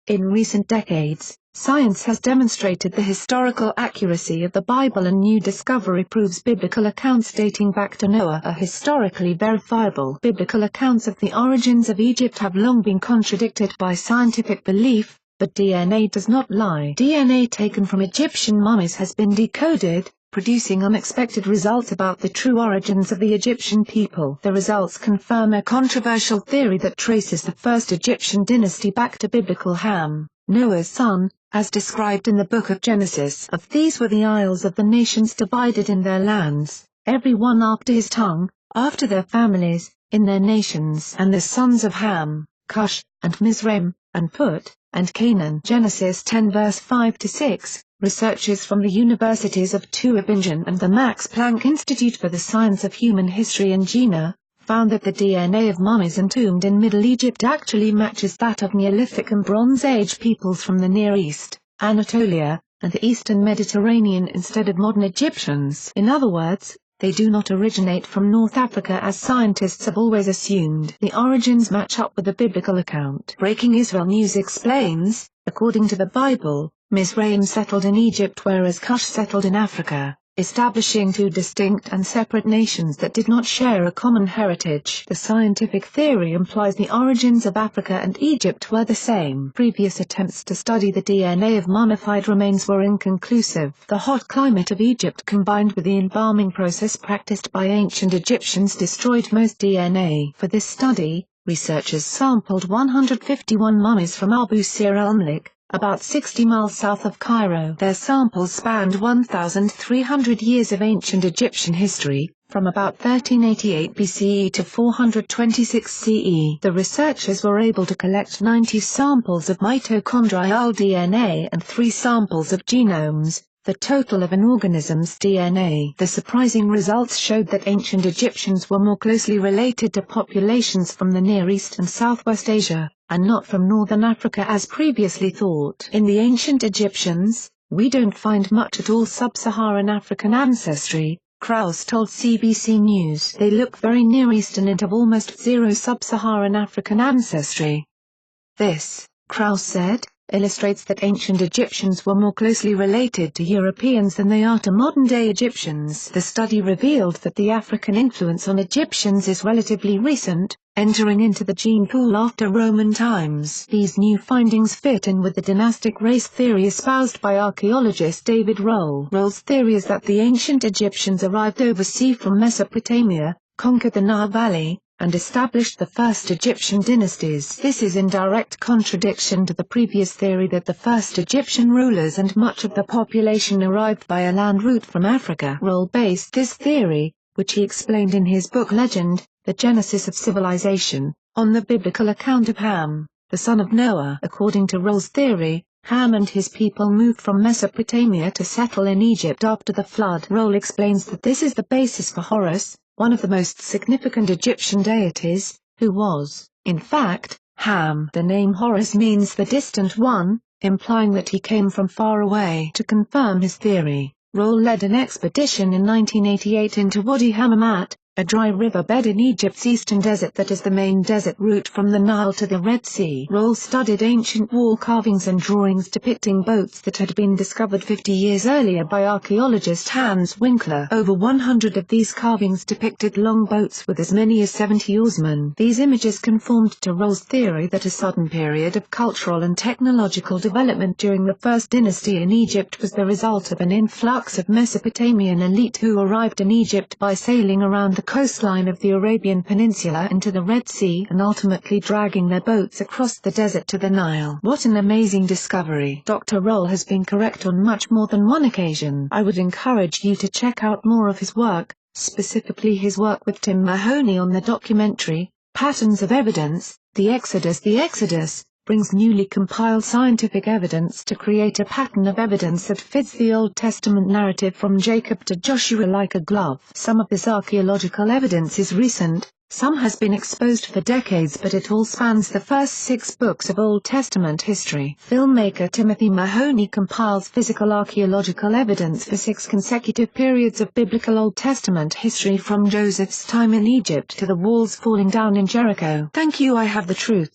In recent decades, science has demonstrated the historical accuracy of the Bible, and new discovery proves biblical accounts dating back to Noah are historically verifiable. Biblical accounts of the origins of Egypt have long been contradicted by scientific belief, but DNA does not lie. DNA taken from Egyptian mummies has been decoded, producing unexpected results about the true origins of the Egyptian people. The results confirm a controversial theory that traces the first Egyptian dynasty back to biblical Ham, Noah's son, as described in the book of Genesis. Of these were the isles of the nations divided in their lands, every one after his tongue, after their families, in their nations. And the sons of Ham, Cush, and Mizraim, and Put, and Canaan. Genesis 10 verse 5-6. Researchers from the universities of Tübingen and the Max Planck Institute for the Science of Human History in Jena, found that the DNA of mummies entombed in Middle Egypt actually matches that of Neolithic and Bronze Age peoples from the Near East, Anatolia, and the Eastern Mediterranean instead of modern Egyptians. In other words, they do not originate from North Africa as scientists have always assumed. The origins match up with the biblical account. Breaking Israel News explains, according to the Bible, Mizraim settled in Egypt whereas Cush settled in Africa, establishing two distinct and separate nations that did not share a common heritage. The scientific theory implies the origins of Africa and Egypt were the same. Previous attempts to study the DNA of mummified remains were inconclusive. The hot climate of Egypt combined with the embalming process practiced by ancient Egyptians destroyed most DNA. For this study, researchers sampled 151 mummies from Abu Sir al-Malik, about 60 miles south of Cairo. Their samples spanned 1,300 years of ancient Egyptian history, from about 1388 BCE to 426 CE. The researchers were able to collect 90 samples of mitochondrial DNA and 3 samples of genomes, the total of an organism's DNA. The surprising results showed that ancient Egyptians were more closely related to populations from the Near East and Southwest Asia, and not from northern Africa as previously thought. In the ancient Egyptians, we don't find much at all sub-Saharan African ancestry, Krauss told CBC News. They look very Near Eastern and have almost zero sub-Saharan African ancestry. This, Krauss said, illustrates that ancient Egyptians were more closely related to Europeans than they are to modern-day Egyptians. The study revealed that the African influence on Egyptians is relatively recent, entering into the gene pool after Roman times. These new findings fit in with the dynastic race theory espoused by archaeologist David Rohl. Rohl's theory is that the ancient Egyptians arrived overseas from Mesopotamia, conquered the Nile Valley, and established the first Egyptian dynasties. This is in direct contradiction to the previous theory that the first Egyptian rulers and much of the population arrived by a land route from Africa. Rohl based this theory, which he explained in his book Legend, The Genesis of Civilization, on the biblical account of Ham, the son of Noah. According to Rohl's theory, Ham and his people moved from Mesopotamia to settle in Egypt after the flood. Rohl explains that this is the basis for Horus, one of the most significant Egyptian deities, who was, in fact, Ham. The name Horus means the distant one, implying that he came from far away. To confirm his theory, Rohl led an expedition in 1988 into Wadi Hammamat, a dry riverbed in Egypt's eastern desert that is the main desert route from the Nile to the Red Sea. Rohl studied ancient wall carvings and drawings depicting boats that had been discovered 50 years earlier by archaeologist Hans Winkler. Over 100 of these carvings depicted long boats with as many as 70 oarsmen. These images conformed to Rohl's theory that a sudden period of cultural and technological development during the first dynasty in Egypt was the result of an influx of Mesopotamian elite who arrived in Egypt by sailing around the coastline of the Arabian Peninsula into the Red Sea and ultimately dragging their boats across the desert to the Nile. What an amazing discovery! Dr. Rohl has been correct on much more than one occasion. I would encourage you to check out more of his work, specifically his work with Tim Mahoney on the documentary, Patterns of Evidence, The Exodus. The Exodus brings newly compiled scientific evidence to create a pattern of evidence that fits the Old Testament narrative from Jacob to Joshua like a glove. Some of this archaeological evidence is recent, some has been exposed for decades, but it all spans the first 6 books of Old Testament history. Filmmaker Timothy Mahoney compiles physical archaeological evidence for 6 consecutive periods of biblical Old Testament history from Joseph's time in Egypt to the walls falling down in Jericho. Thank you. I have the truth.